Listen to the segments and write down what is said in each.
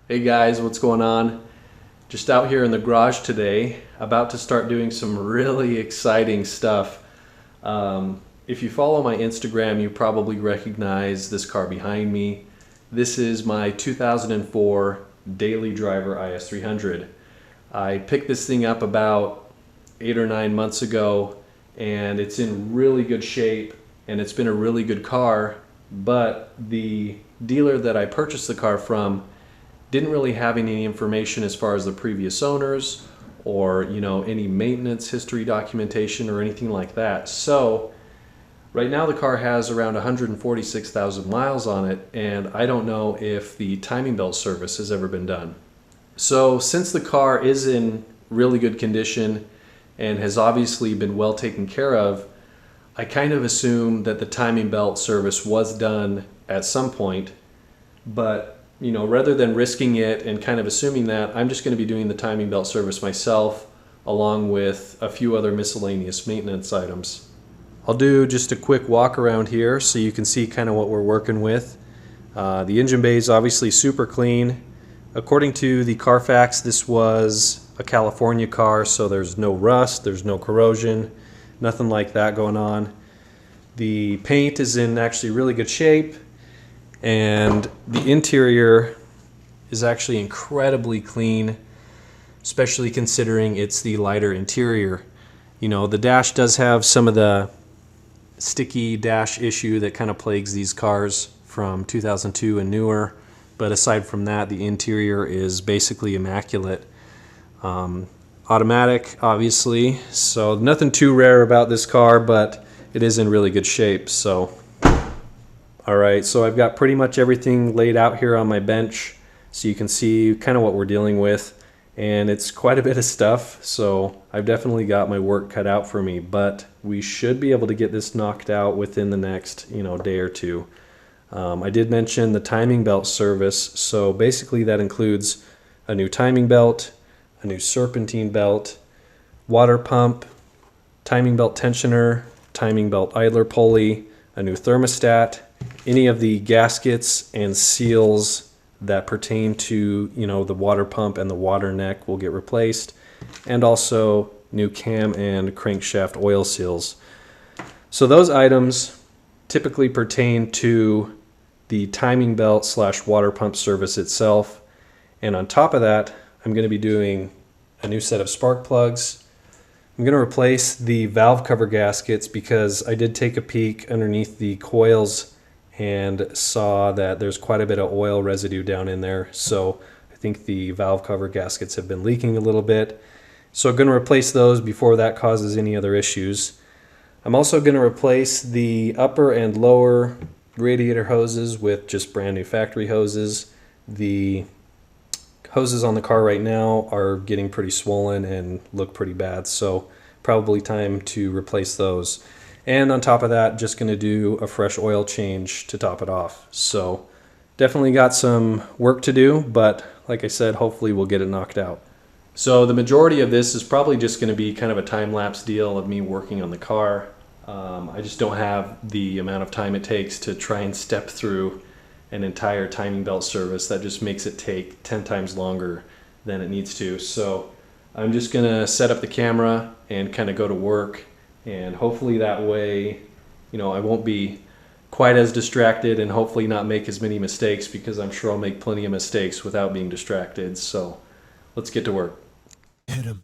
Hey guys, what's going on? Just out here in the garage today, about to start doing some really exciting stuff. If you follow my Instagram, you probably recognize this car behind me. This is my 2004 daily driver IS300. I picked this thing up about 8 or 9 months ago, and it's in really good shape, and it's been a really good car, but the dealer that I purchased the car from didn't really have any information as far as the previous owners or any maintenance history documentation or anything like that. So right now the car has around 146,000 miles on it, and I don't know if the timing belt service has ever been done. So since the car is in really good condition and has obviously been well taken care of, I kind of assume that the timing belt service was done at some point, but rather than risking it and kind of assuming that, I'm just going to be doing the timing belt service myself along with a few other miscellaneous maintenance items. I'll do just a quick walk around here so you can see kind of what we're working with. The engine bay is obviously super clean. According to the Carfax, this was a California car, so there's no rust, there's no corrosion, nothing like that going on. The paint is in actually really good shape, and the interior is actually incredibly clean, especially considering it's the lighter interior. The dash does have some of the sticky dash issue that kind of plagues these cars from 2002 and newer, but aside from that, the interior is basically immaculate. Automatic, obviously, so nothing too rare about this car, but it is in really good shape. So alright, so I've got pretty much everything laid out here on my bench so you can see kind of what we're dealing with, and it's quite a bit of stuff, so I've definitely got my work cut out for me, but we should be able to get this knocked out within the next day or two. I did mention the timing belt service, so basically that includes a new timing belt, a new serpentine belt, water pump, timing belt tensioner, timing belt idler pulley, a new thermostat, any of the gaskets and seals that pertain to the water pump and the water neck will get replaced, and also new cam and crankshaft oil seals. So those items typically pertain to the timing belt / water pump service itself, and on top of that I'm going to be doing a new set of spark plugs. I'm going to replace the valve cover gaskets because I did take a peek underneath the coils and saw that there's quite a bit of oil residue down in there. So I think the valve cover gaskets have been leaking a little bit. So I'm going to replace those before that causes any other issues. I'm also going to replace the upper and lower radiator hoses with just brand new factory hoses. The hoses on the car right now are getting pretty swollen and look pretty bad, so probably time to replace those. And on top of that, just going to do a fresh oil change to top it off. So definitely got some work to do, but like I said, hopefully we'll get it knocked out. So the majority of this is probably just going to be kind of a time-lapse deal of me working on the car. I just don't have the amount of time it takes to try and step through an entire timing belt service. That just makes it take 10 times longer than it needs to. So I'm just going to set up the camera and kind of go to work, and hopefully that way I won't be quite as distracted and hopefully not make as many mistakes, because I'm sure I'll make plenty of mistakes without being distracted. So let's get to work. Hit 'em.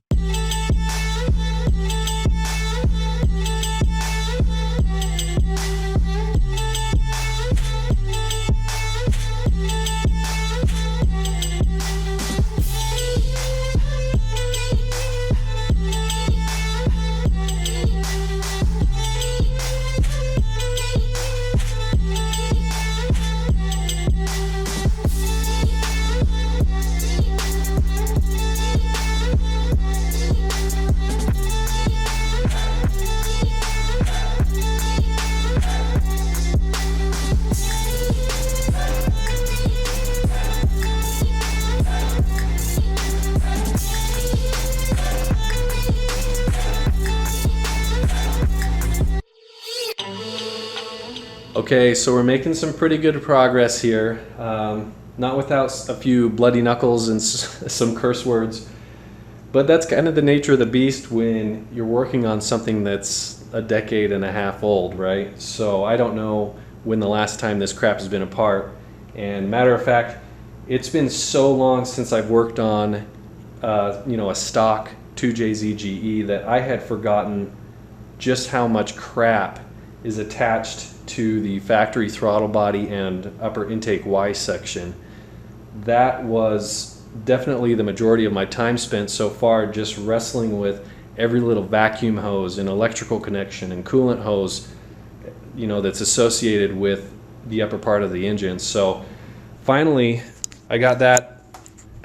Okay, so we're making some pretty good progress here. not without a few bloody knuckles and some curse words. But that's kind of the nature of the beast when you're working on something that's a decade and a half old, right? So I don't know when the last time this crap has been apart. And matter of fact, it's been so long since I've worked on a stock 2JZ that I had forgotten just how much crap is attached to the factory throttle body and upper intake Y section. That was definitely the majority of my time spent so far, just wrestling with every little vacuum hose and electrical connection and coolant hose, that's associated with the upper part of the engine. So finally, I got that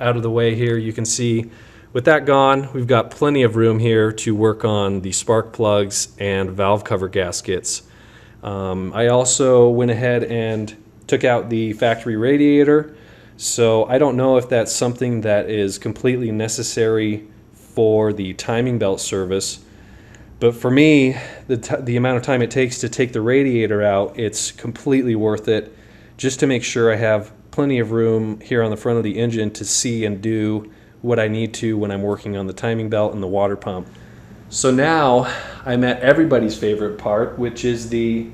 out of the way here. You can see with that gone, we've got plenty of room here to work on the spark plugs and valve cover gaskets. I also went ahead and took out the factory radiator. So I don't know if that's something that is completely necessary for the timing belt service, but for me, the amount of time it takes to take the radiator out, it's completely worth it, just to make sure I have plenty of room here on the front of the engine to see and do what I need to when I'm working on the timing belt and the water pump. So now I'm at everybody's favorite part, which is the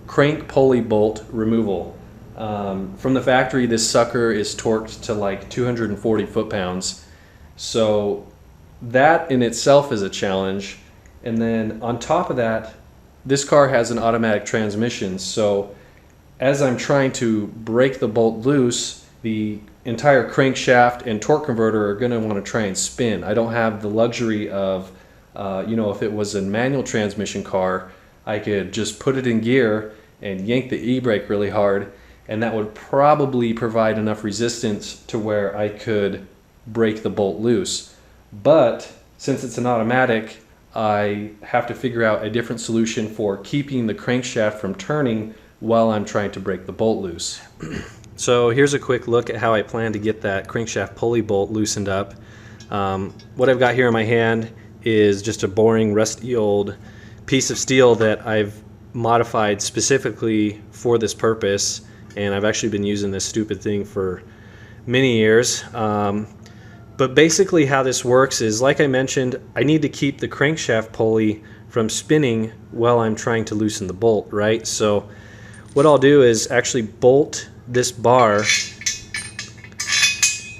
crank pulley bolt removal. From the factory, this sucker is torqued to like 240 foot-pounds. So that in itself is a challenge. And then on top of that, this car has an automatic transmission. So as I'm trying to break the bolt loose, the entire crankshaft and torque converter are going to want to try and spin. I don't have the luxury of, if it was a manual transmission car, I could just put it in gear and yank the e-brake really hard, and that would probably provide enough resistance to where I could break the bolt loose. But since it's an automatic, I have to figure out a different solution for keeping the crankshaft from turning while I'm trying to break the bolt loose. So here's a quick look at how I plan to get that crankshaft pulley bolt loosened up. What I've got here in my hand is just a boring, rusty old piece of steel that I've modified specifically for this purpose, and I've actually been using this stupid thing for many years. But basically how this works is, like I mentioned, I need to keep the crankshaft pulley from spinning while I'm trying to loosen the bolt, right? So what I'll do is actually bolt this bar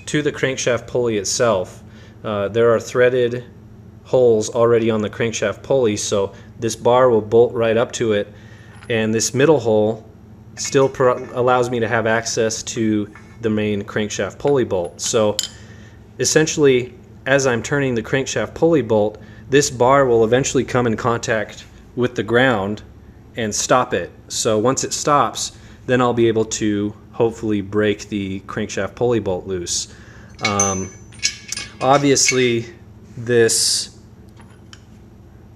to the crankshaft pulley itself. There are threaded holes already on the crankshaft pulley, so this bar will bolt right up to it, and this middle hole still allows me to have access to the main crankshaft pulley bolt. So essentially, as I'm turning the crankshaft pulley bolt, this bar will eventually come in contact with the ground and stop it. So once it stops, then I'll be able to hopefully break the crankshaft pulley bolt loose. Obviously, this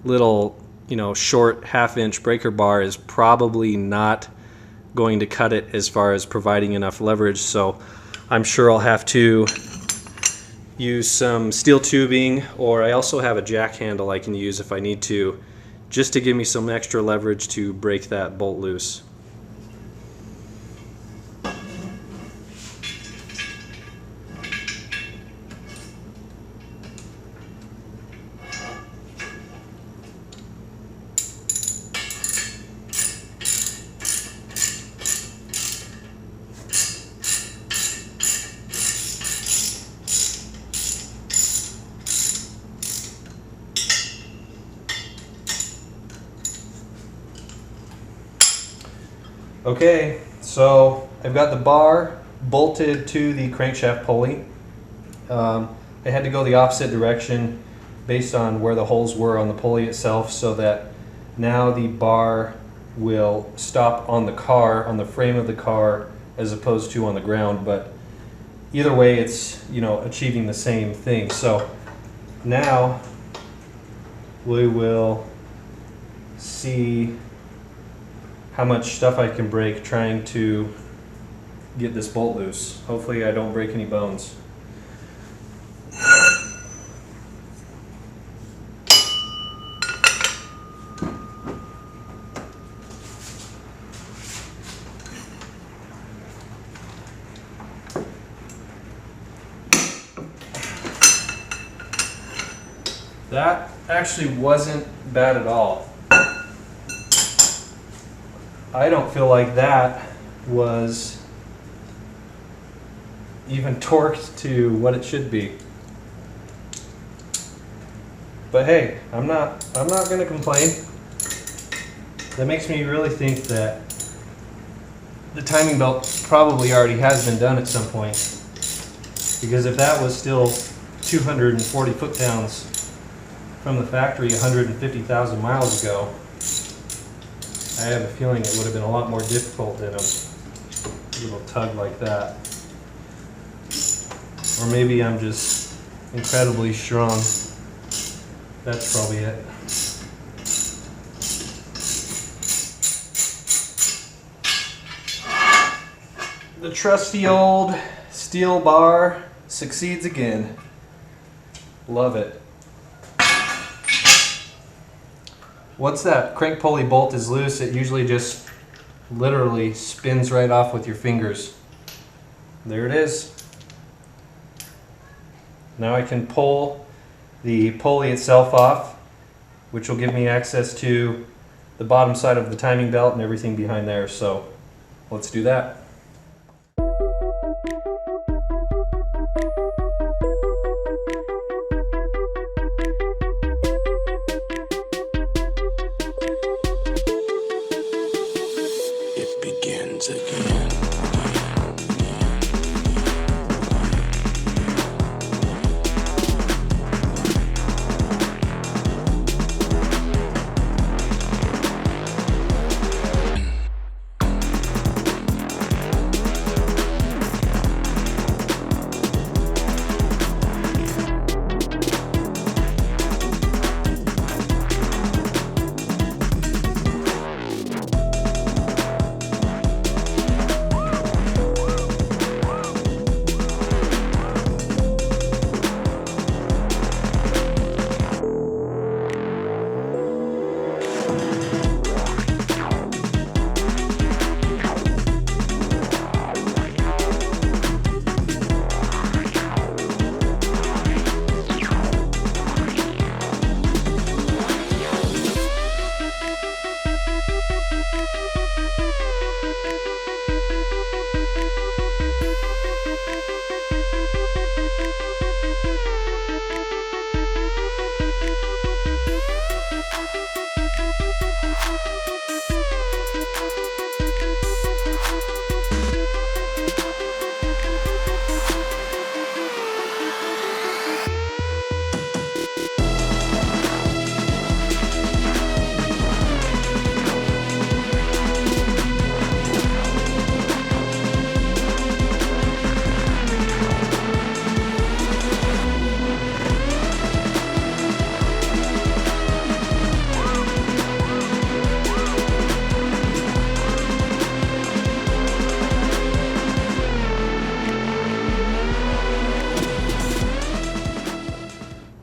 little, short half-inch breaker bar is probably not going to cut it as far as providing enough leverage, so I'm sure I'll have to use some steel tubing, or I also have a jack handle I can use if I need to, just to give me some extra leverage to break that bolt loose. Okay, so I've got the bar bolted to the crankshaft pulley. I had to go the opposite direction based on where the holes were on the pulley itself, so that now the bar will stop on the car, on the frame of the car, as opposed to on the ground. But either way, it's achieving the same thing. So now we will see how much stuff I can break trying to get this bolt loose. Hopefully I don't break any bones. That actually wasn't bad at all. I don't feel like that was even torqued to what it should be. But hey, I'm not going to complain. That makes me really think that the timing belt probably already has been done at some point. Because if that was still 240 foot-pounds from the factory 150,000 miles ago, I have a feeling it would have been a lot more difficult than a little tug like that. Or maybe I'm just incredibly strong. That's probably it. The trusty old steel bar succeeds again. Love it. Once that crank pulley bolt is loose, it usually just literally spins right off with your fingers. There it is. Now I can pull the pulley itself off, which will give me access to the bottom side of the timing belt and everything behind there. So let's do that. It begins again.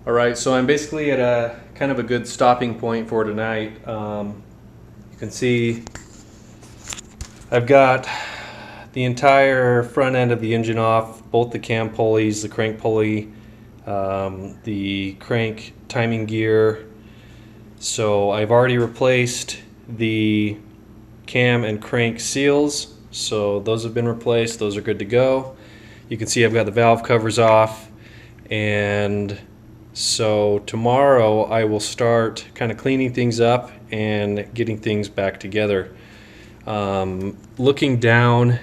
Alright, so I'm basically at a kind of a good stopping point for tonight. You can see I've got the entire front end of the engine off, both the cam pulleys, the crank pulley, the crank timing gear. So I've already replaced the cam and crank seals, so those have been replaced. Those are good to go. You can see I've got the valve covers off, and so tomorrow I will start kind of cleaning things up and getting things back together. Looking down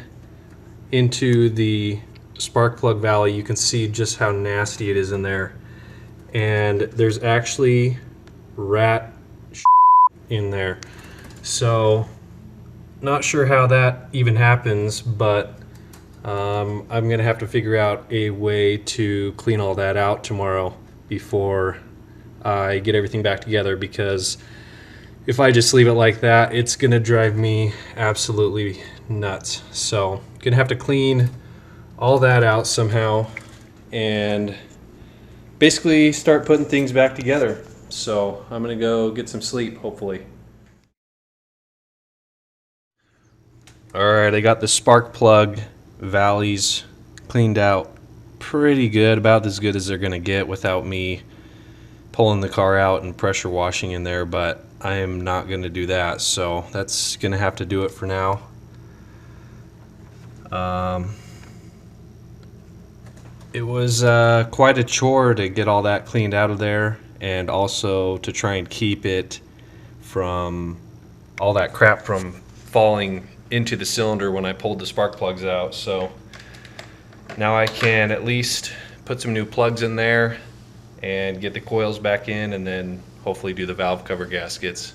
into the spark plug valley, you can see just how nasty it is in there, and there's actually rat in there. So not sure how that even happens, but I'm gonna have to figure out a way to clean all that out tomorrow before I get everything back together, because if I just leave it like that, it's gonna drive me absolutely nuts. So gonna have to clean all that out somehow and basically start putting things back together. So I'm gonna go get some sleep, hopefully. Alright, I got the spark plug valleys cleaned out pretty good, about as good as they're gonna get without me pulling the car out and pressure washing in there, but I am not going to do that, so that's going to have to do it for now. It was quite a chore to get all that cleaned out of there, and also to try and keep it from all that crap from falling into the cylinder when I pulled the spark plugs out. So now I can at least put some new plugs in there and get the coils back in, and then hopefully do the valve cover gaskets.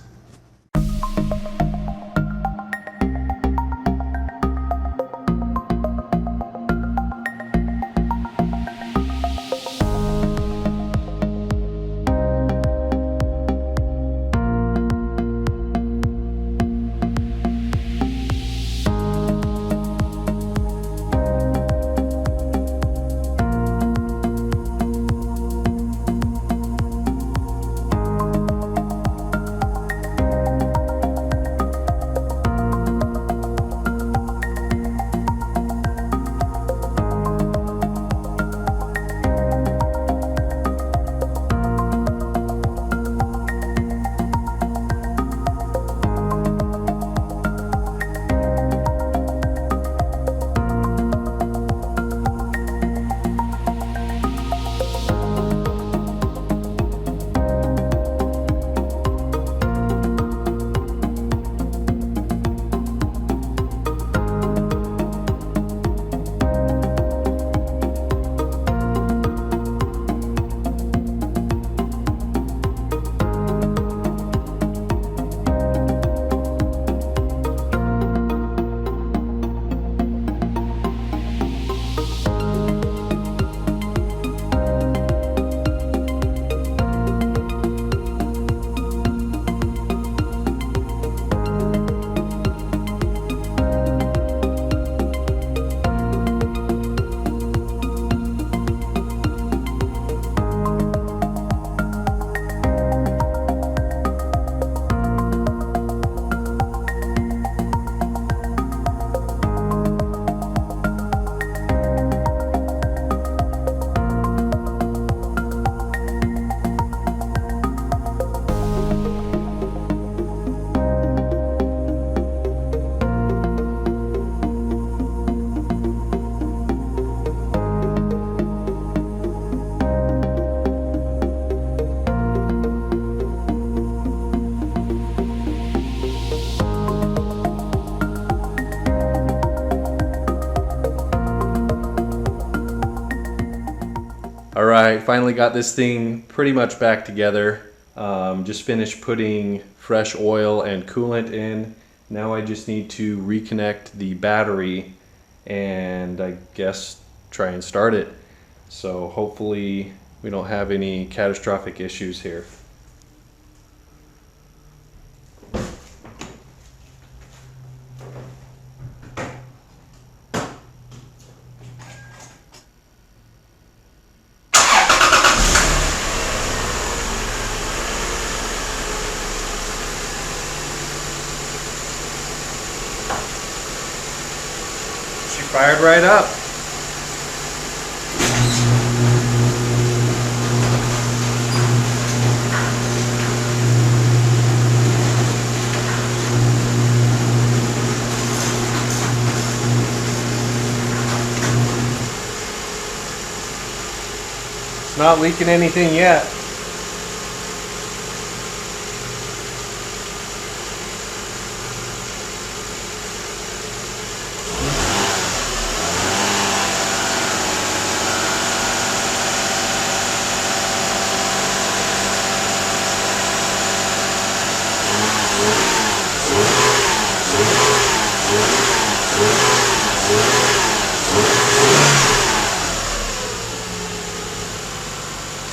Alright, finally got this thing pretty much back together. Just finished putting fresh oil and coolant in. Now I just need to reconnect the battery and I guess try and start it. So hopefully we don't have any catastrophic issues here. She fired right up. It's not leaking anything yet.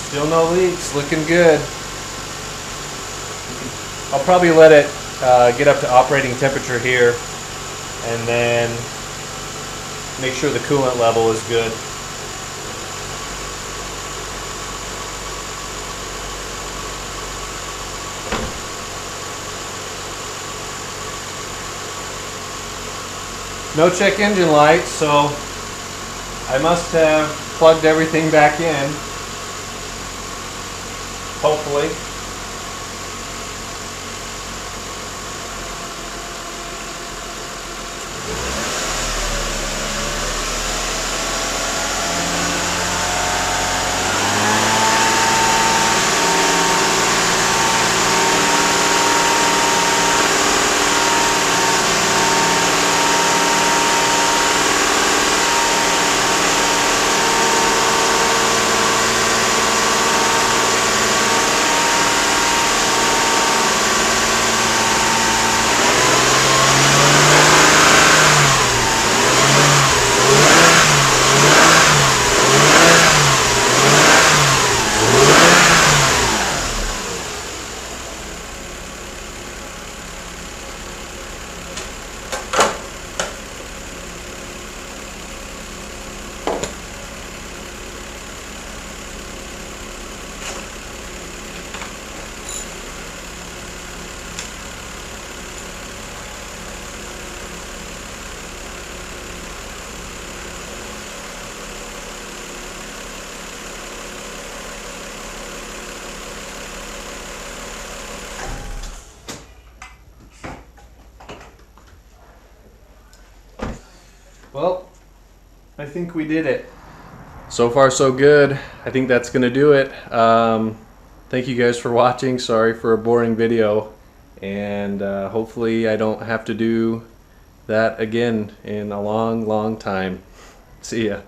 Still no leaks, looking good. I'll probably let it get up to operating temperature here and then make sure the coolant level is good. No check engine light, so I must have plugged everything back in. hopefully. Well, I think we did it. So far so good. I think that's gonna do it. Thank you guys for watching. Sorry for a boring video, and hopefully I don't have to do that again in a long time. See ya.